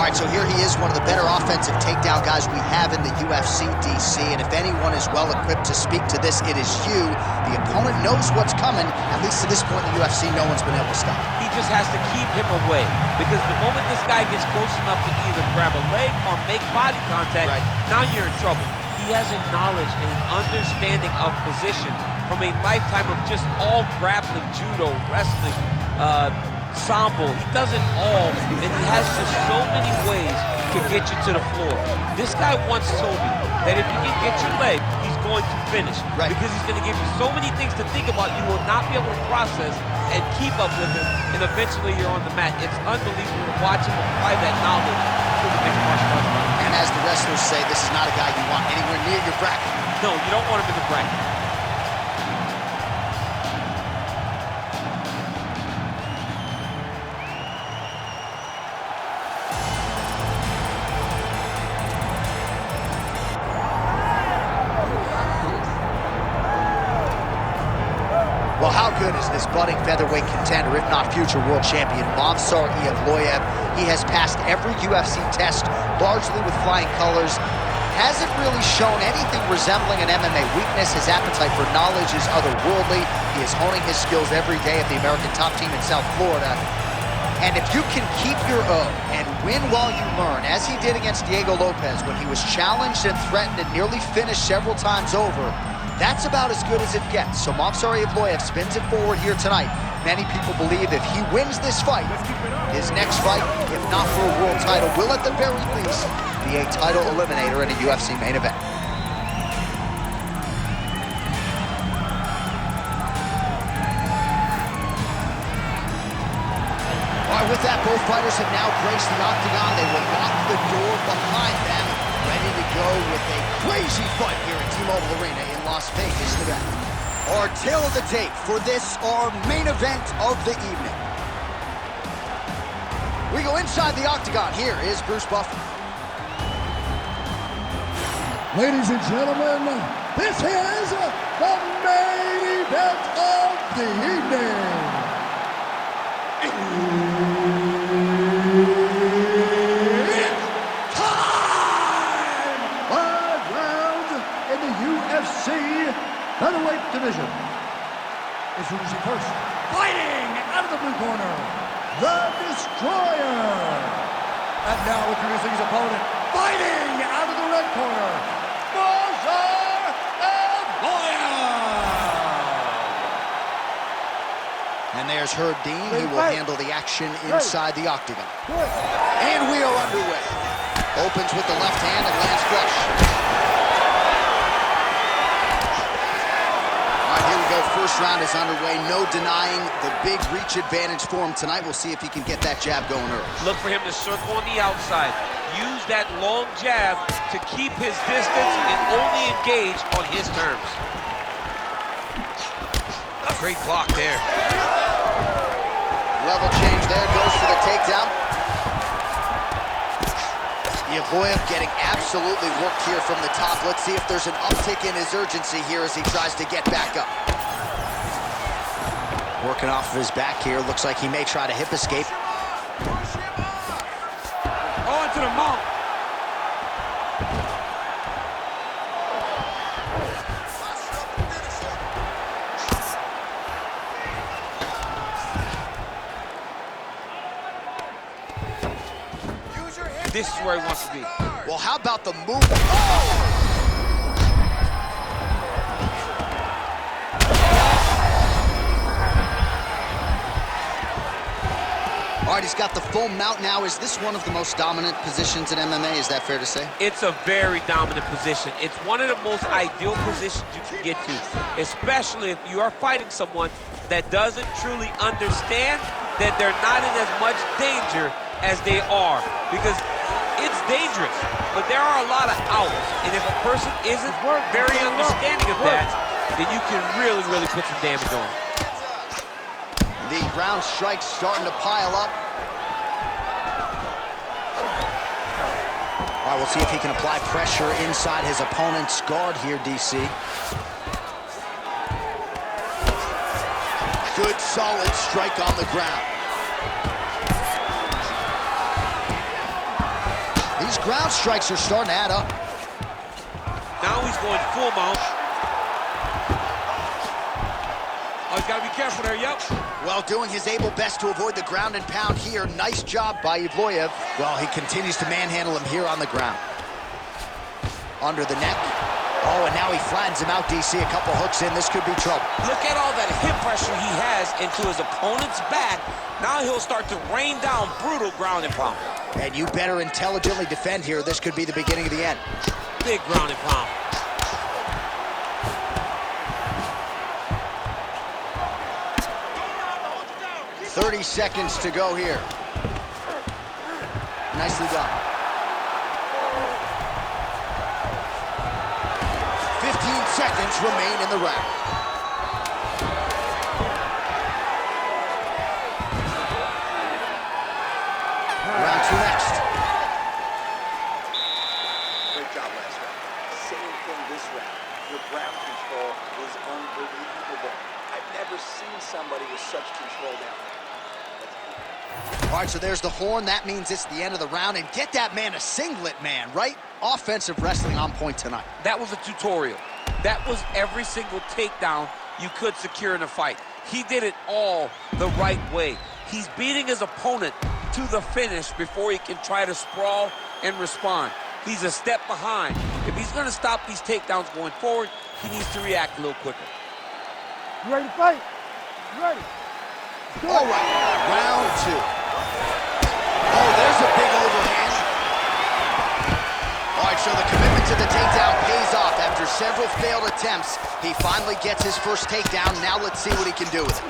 right, so here he is, one of the better offensive takedown guys we have in the UFC, DC, and if anyone is well-equipped to speak to this, it is you. The opponent knows what's coming. At least to this point in the UFC, no one's been able to stop him. He just has to keep him away, because the moment this guy gets close enough to either grab a leg or make body contact, now you're in trouble. He has a knowledge and an understanding of position from a lifetime of just all grappling, judo, wrestling, sambo. He does it all, and he has just so many ways to get you to the floor. This guy once told me that if you can get your leg, he's going to finish. Because he's going to give you so many things to think about, you will not be able to process and keep up with him, and eventually you're on the mat. It's unbelievable to watch him apply that knowledge to the mixed martial arts. And as the wrestlers say, this is not a guy you want anywhere near your bracket. No, you don't want him in the bracket. Well, how good is this budding featherweight contender, if not future world champion, Movsar Evloev? He has passed every UFC test, largely with flying colors. Hasn't really shown anything resembling an MMA weakness. His appetite for knowledge is otherworldly. He is honing his skills every day at the American top team in South Florida. And if you can keep your own and win while you learn, as he did against Diego Lopez when he was challenged and threatened and nearly finished several times over, that's about as good as it gets. So Movsar Evloev spins it forward here tonight. Many people believe if he wins this fight, his next fight, if not for a world title, will at the very least be a title eliminator in a UFC main event. All right, with that, both fighters have now graced the octagon. They will lock the door behind them, ready to go with a crazy fight here at T-Mobile Arena in Las Vegas, Nevada. Our tail of the tape for this, our main event of the evening. We go inside the octagon. Here is Bruce Buffer. Ladies and gentlemen, this is the main event of the evening. It's time! 5 rounds in the UFC featherweight division. Introducing first, fighting out of the blue corner, the Destroyer. And now introducing his opponent, fighting out of the red corner, Movsar Evloev. And there's Herb Dean. He will handle the action inside the octagon. And we are underway. Opens with the left hand and lands flush. First round is underway. No denying the big reach advantage for him tonight. We'll see if he can get that jab going early. Look for him to circle on the outside. Use that long jab to keep his distance and only engage on his terms. A great block there. Level change there. Goes for the takedown. Evloev getting absolutely worked here from the top. Let's see if there's an uptick in his urgency here as he tries to get back up. Working off of his back here. Looks like he may try to hip escape. On to the mount. This is where he wants to be. Well, how about the move? Oh! All right, he's got the full mount now. Is this one of the most dominant positions in MMA? Is that fair to say? It's a very dominant position. It's one of the most ideal positions you can get to, especially if you are fighting someone that doesn't truly understand that they're not in as much danger as they are. Because it's dangerous, but there are a lot of outs. And if a person isn't very understanding of that, then you can really, really put some damage on. The ground strikes starting to pile up. All right, we'll see if he can apply pressure inside his opponent's guard here, DC. Good, solid strike on the ground. These ground strikes are starting to add up. Now he's going full mount. Oh, he's got to be careful there, yep. Well, doing his able best to avoid the ground and pound here. Nice job by Evloev. Well, he continues to manhandle him here on the ground. Under the neck. Oh, and now he flattens him out, DC. A couple hooks in. This could be trouble. Look at all that hip pressure he has into his opponent's back. Now he'll start to rain down brutal ground and pound. And you better intelligently defend here. This could be the beginning of the end. Big ground and pound. "30 seconds to go here." Nicely done. 15 seconds remain in the round. Round 2 next. Great job last round. Same thing this round. Your ground control is unbelievable. I've never seen somebody with such control down there. All right, so there's the horn. That means it's the end of the round. And get that man a singlet, man, right? Offensive wrestling on point tonight. That was a tutorial. That was every single takedown you could secure in a fight. He did it all the right way. He's beating his opponent to the finish before he can try to sprawl and respond. He's a step behind. If he's going to stop these takedowns going forward, he needs to react a little quicker. You ready to fight? You ready? All right, round 2. Oh, there's a big overhand. All right, so the commitment to the takedown pays off. After several failed attempts, he finally gets his first takedown. Now let's see what he can do with it.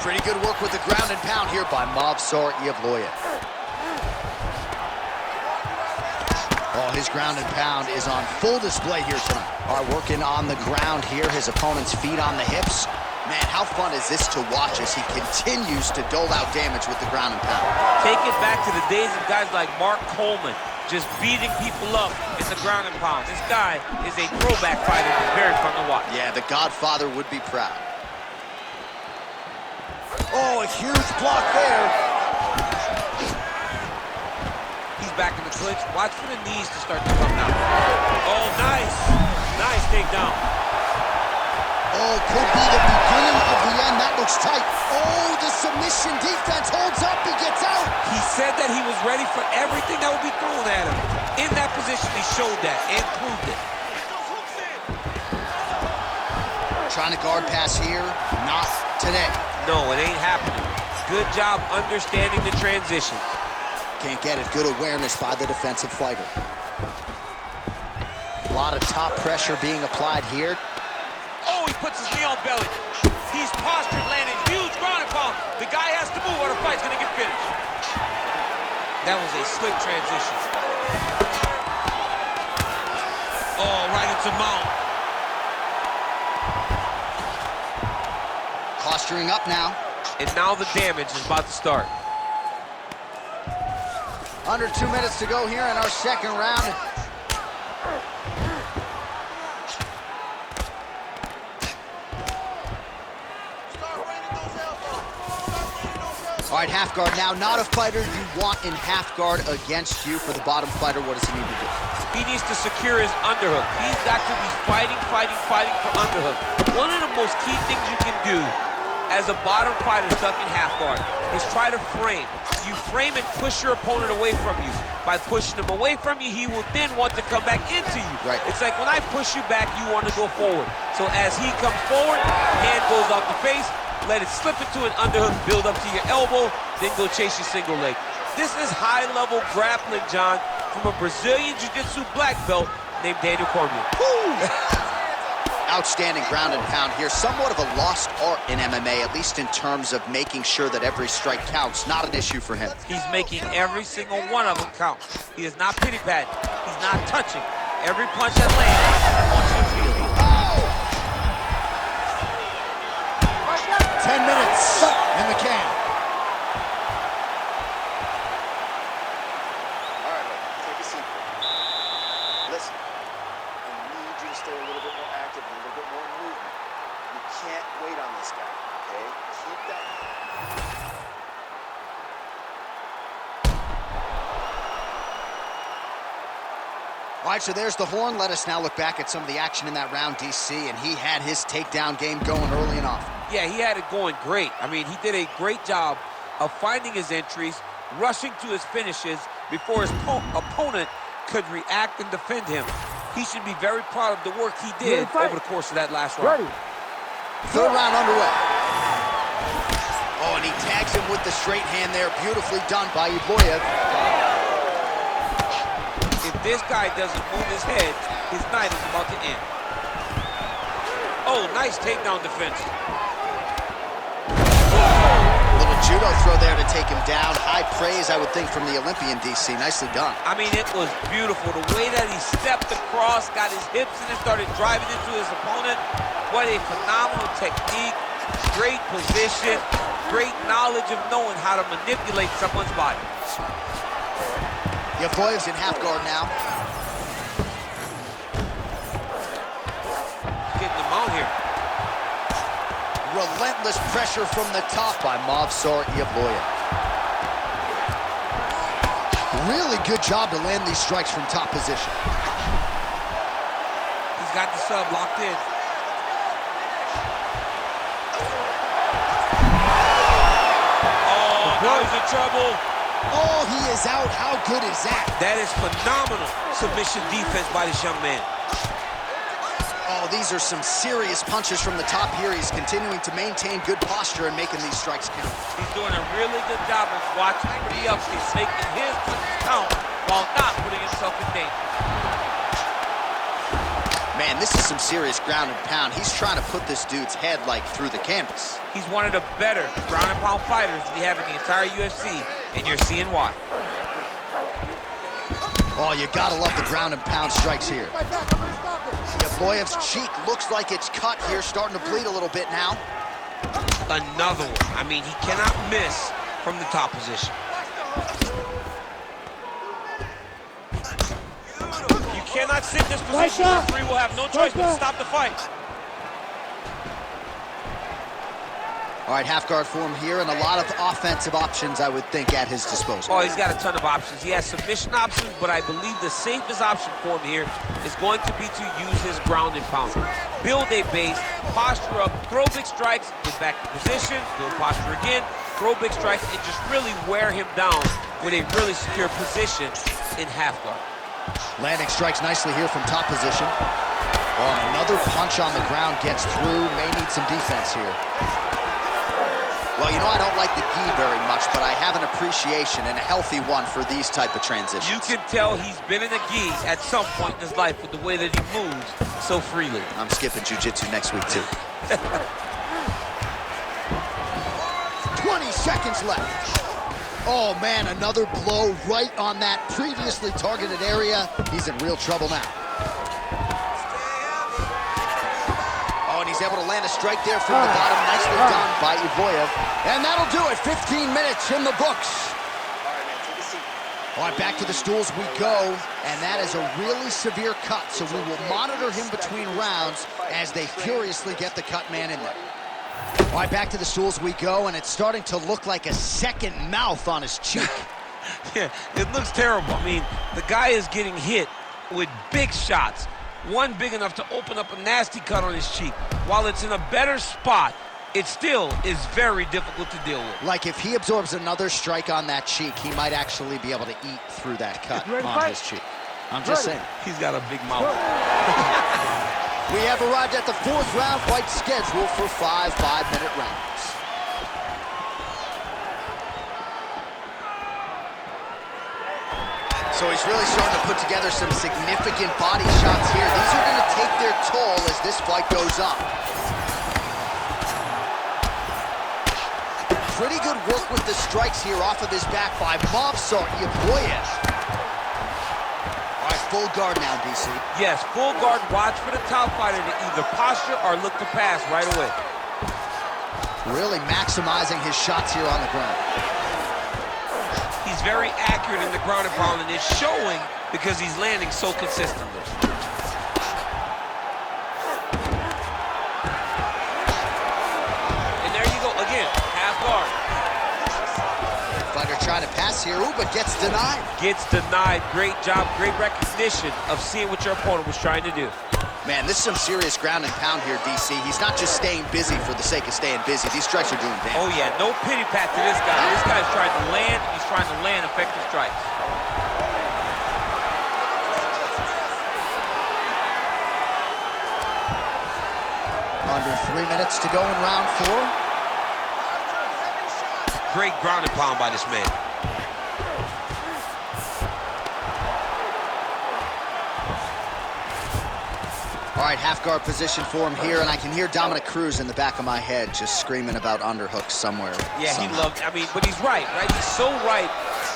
Pretty good work with the ground and pound here by Movsar Evloev. Oh, his ground and pound is on full display here tonight. All right, working on the ground here. His opponent's feet on the hips. Man, how fun is this to watch as he continues to dole out damage with the ground and pound? Take it back to the days of guys like Mark Coleman, just beating people up in the ground and pound. This guy is a throwback fighter. It's very fun to watch. Yeah, the Godfather would be proud. Oh, a huge block there. He's back in the clinch. Watch for the knees to start to come down. Oh, nice. Nice takedown. Oh, could be the beginning of the end. That looks tight. Oh, the submission defense holds up. He gets out. He said that he was ready for everything that would be thrown at him. In that position, he showed that and proved it. Trying to guard pass here. Not today. No, it ain't happening. Good job understanding the transition. Can't get it. Good awareness by the defensive fighter. A lot of top pressure being applied here. Oh, he puts his knee on belly. He's postured, landing huge ground and pound. The guy has to move or the fight's gonna get finished. That was a slick transition. Oh, right into mount. Posturing up now. And now the damage is about to start. Under 2 minutes to go here in our second round. All right, half guard now. Not a fighter you want in half guard against you. For the bottom fighter, what does he need to do? He needs to secure his underhook. He's got to be fighting for underhook. One of the most key things you can do as a bottom fighter stuck in half guard is try to frame. You frame and push your opponent away from you. By pushing him away from you, he will then want to come back into you. Right. It's like when I push you back, you want to go forward. So as he comes forward, hand goes off the face, let it slip into an underhook, build up to your elbow, then go chase your single leg. This is high-level grappling, John, from a Brazilian Jiu-Jitsu black belt named Daniel Cormier. Outstanding ground and pound here. Somewhat of a lost art in MMA, at least in terms of making sure that every strike counts. Not an issue for him. He's making every single one of them count. He is not pity-patting. He's not touching. Every punch that lands, he wants you to feel it. 10 minutes in the can. All right, take a seat. Listen, I need you to stay a little bit more active, a little bit more movement. You can't wait on this guy, okay? Keep that. All right, so there's the horn. Let us now look back at some of the action in that round, DC, and he had his takedown game going early and often. Yeah, he had it going great. I mean, he did a great job of finding his entries, rushing to his finishes before his opponent could react and defend him. He should be very proud of the work he did over the course of that last round. Third round underway. Oh, and he tags him with the straight hand there. Beautifully done by Evloev. If this guy doesn't move his head, his night is about to end. Oh, nice takedown defense. Little judo throw there to take him down. High praise, I would think, from the Olympian, DC. Nicely done. I mean, it was beautiful. The way that he stepped across, got his hips in and started driving into his opponent. What a phenomenal technique. Great position. Great knowledge of knowing how to manipulate someone's body. Evloev's in half guard now. Getting him out here. Relentless pressure from the top by Movsar Evloev. Really good job to land these strikes from top position. He's got the sub locked in. Oh, now he's in trouble. Oh, he is out. How good is that? That is phenomenal submission defense by this young man. Oh, these are some serious punches from the top here. He's continuing to maintain good posture and making these strikes count. He's doing a really good job of watching for the upstage, making his punches count while not putting himself in danger. Man, this is some serious ground and pound. He's trying to put this dude's head, like, through the canvas. He's one of the better ground and pound fighters we have in the entire UFC, and you're seeing why. Oh, you gotta love the ground and pound strikes here. Evloev's cheek looks like it's cut here, starting to bleed a little bit now. Another one. I mean, he cannot miss from the top position. You cannot sit in this position. The referee will have no choice but to stop the fight. All right, half guard for him here, and a lot of offensive options, I would think, at his disposal. Oh, he's got a ton of options. He has submission options, but I believe the safest option for him here is going to be to use his ground and pound. Build a base, posture up, throw big strikes, get back to position, build posture again, throw big strikes, and just really wear him down with a really secure position in half guard. Landing strikes nicely here from top position. Oh, another punch on the ground gets through. May need some defense here. Well, you know, I don't like the gi very much, but I have an appreciation and a healthy one for these type of transitions. You can tell he's been in a gi at some point in his life with the way that he moves so freely. I'm skipping jiu-jitsu next week, too. 20 seconds left. Oh, man, another blow right on that previously targeted area. He's in real trouble now. Oh, and he's able to land a strike there from the bottom. Nicely done by Evloev. And that'll do it. 15 minutes in the books. All right, man, take a seat. All right, back to the stools we go. And that is a really severe cut, so we will monitor him between rounds as they furiously get the cut man in there. All right, back to the stools we go, and it's starting to look like a second mouth on his cheek. Yeah, it looks terrible. I mean, the guy is getting hit with big shots. One big enough to open up a nasty cut on his cheek. While it's in a better spot, it still is very difficult to deal with. Like, if he absorbs another strike on that cheek, he might actually be able to eat through that cut on his cheek. I'm just saying. He's got a big mouth. We have arrived at the fourth round fight scheduled for 5 5-minute rounds. So he's really starting to put together some significant body shots here. These are going to take their toll as this fight goes on. Pretty good work with the strikes here off of his back by Movsar Evloev. Full guard now, DC. Yes, full guard. Watch for the top fighter to either posture or look to pass right away. Really maximizing his shots here on the ground. He's very accurate in the ground and pound, and it's showing because he's landing so consistently. And there you go, again, half guard. Fighter trying trying to pass here, ooh, but gets denied. Gets denied. Great job, great recognition of seeing what your opponent was trying to do. Man, this is some serious ground and pound here, DC. He's not just staying busy for the sake of staying busy. These strikes are doing damage. Oh, yeah, no pity pat to this guy. This guy's trying to land, he's trying to land effective strikes. Under 3 minutes to go in round 4. Great ground and pound by this man. All right, half guard position for him here, and I can hear Dominic Cruz in the back of my head just screaming about underhooks somewhere. Yeah, somehow. he loved, but he's right? He's so right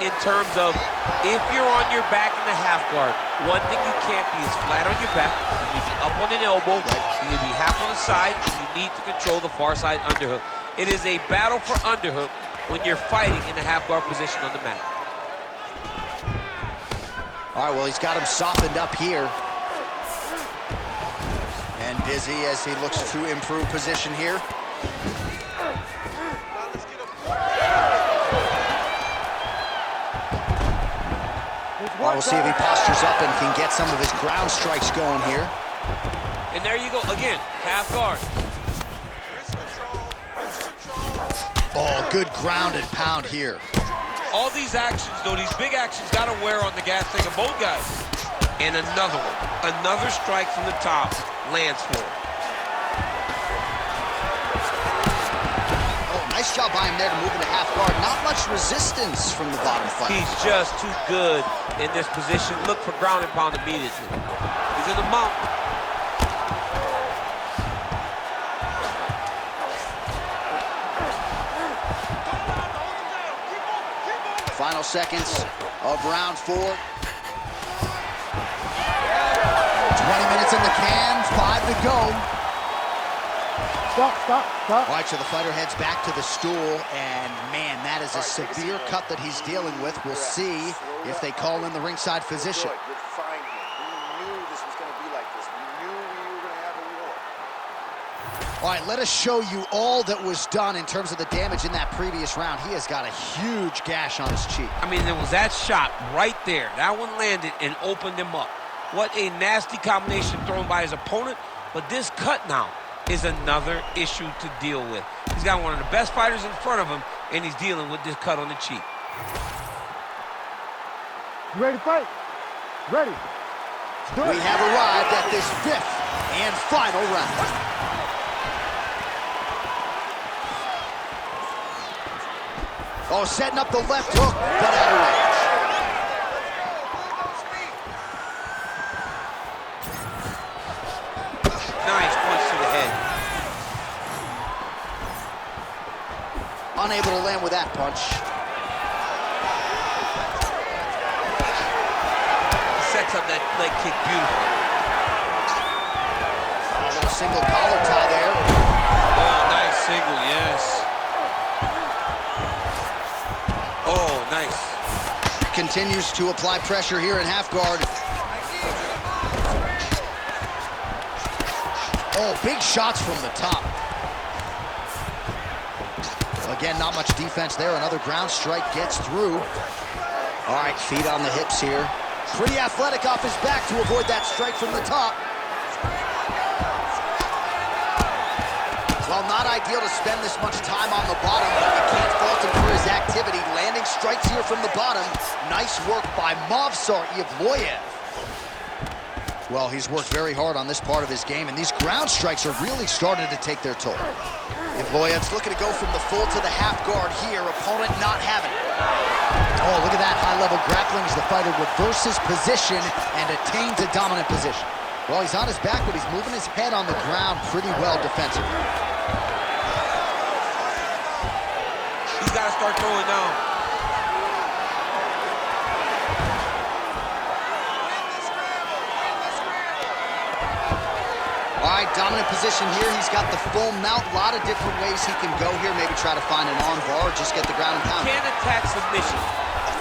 in terms of if you're on your back in the half guard, one thing you can't be is flat on your back. You need to be up on an elbow. You need to be half on the side, and you need to control the far side underhook. It is a battle for underhook when you're fighting in the half guard position on the mat. All right, well, he's got him softened up here. And busy as he looks to improve position here. All right, we'll see if he postures up and can get some of his ground strikes going here. And there you go, again, half guard. Oh, good ground and pound here. All these actions, though, these big actions gotta wear on the gas tank of both guys. And another one, another strike from the top. Lands for him. Oh, nice job by him there to move into half guard. Not much resistance from the bottom fight. He's just too good in this position. Look for ground and pound immediately. He's in the mountain. Final seconds of round 4. 20 minutes in the can, 5 to go. Stop. All right, so the fighter heads back to the stool, and man, that is a severe cut that he's dealing with. We'll see if they call in the ringside physician. Good. You're fine here. We knew this was going to be like this. We knew we were going to have a war. All right, let us show you all that was done in terms of the damage in that previous round. He has got a huge gash on his cheek. There was that shot right there. That one landed and opened him up. What a nasty combination thrown by his opponent, but this cut now is another issue to deal with. He's got one of the best fighters in front of him, and he's dealing with this cut on the cheek. You ready to fight? Ready. We have arrived at this 5th and final round. Oh, setting up the left hook, but out of range. Nice punch to the head. Unable to land with that punch. Sets up that leg kick beautifully. A little single collar tie there. Oh, nice single, yes. Oh, nice. Continues to apply pressure here in half guard. Oh, big shots from the top. Again, not much defense there. Another ground strike gets through. All right, feet on the hips here. Pretty athletic off his back to avoid that strike from the top. Well, not ideal to spend this much time on the bottom, but you can't fault him for his activity. Landing strikes here from the bottom. Nice work by Movsar Evloev. Well, he's worked very hard on this part of his game, and these ground strikes are really starting to take their toll. Evloev's looking to go from the full to the half guard here. Opponent not having it. Oh, look at that high-level grappling as the fighter reverses position and attains a dominant position. Well, he's on his back, but he's moving his head on the ground pretty well defensively. He's got to start throwing down. All right, dominant position here. He's got the full mount. A lot of different ways he can go here. Maybe try to find an arm bar or just get the ground and pound. Can't attack submission.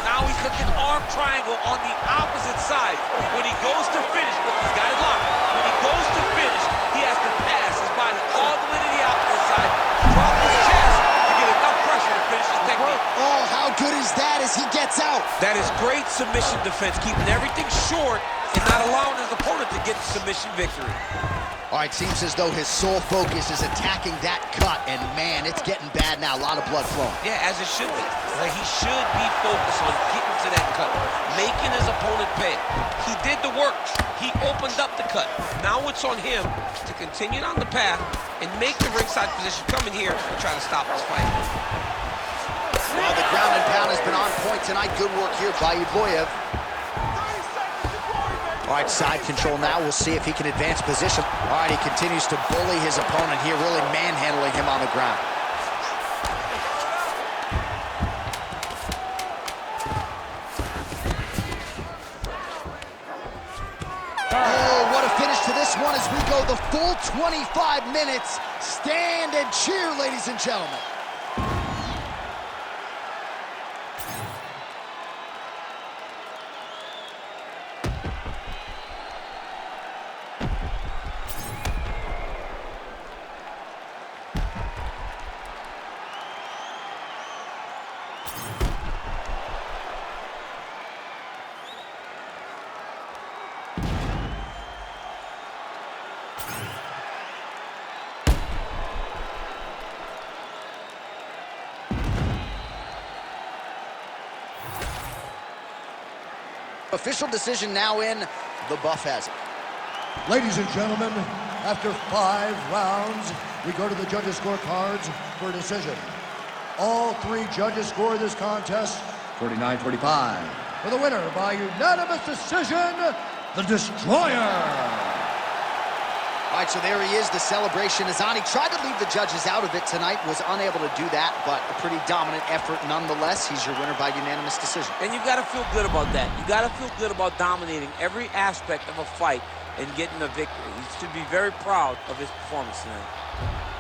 Now he's looking arm triangle on the opposite side. When he goes to finish, look, he's got it locked. When he goes to finish, he has to pass his body all the way to the opposite side, drop his chest to get enough pressure to finish his technique. Oh, how good is that as he gets out. That is great submission defense, keeping everything short and not allowing his opponent to get the submission victory. All right, seems as though his sole focus is attacking that cut, and man, it's getting bad now. A lot of blood flowing. Yeah, as it should be. Like, he should be focused on getting to that cut, making his opponent pay. He did the work. He opened up the cut. Now it's on him to continue on the path and make the ringside position come in here and try to stop this fight. Well, the ground and pound has been on point tonight. Good work here by Evloev. All right, side control now. We'll see if he can advance position. All right, he continues to bully his opponent here, really manhandling him on the ground. Oh, what a finish to this one as we go the full 25 minutes. Stand and cheer, ladies and gentlemen. Official decision now in. The buff has it. Ladies and gentlemen, after 5 rounds, we go to the judges' scorecards for a decision. All 3 judges score this contest 49-45. For the winner by unanimous decision, the Destroyer. All right, so there he is. The celebration is on. He tried to leave the judges out of it tonight, was unable to do that, but a pretty dominant effort nonetheless. He's your winner by unanimous decision. And you've got to feel good about that. You've got to feel good about dominating every aspect of a fight and getting a victory. He should be very proud of his performance tonight.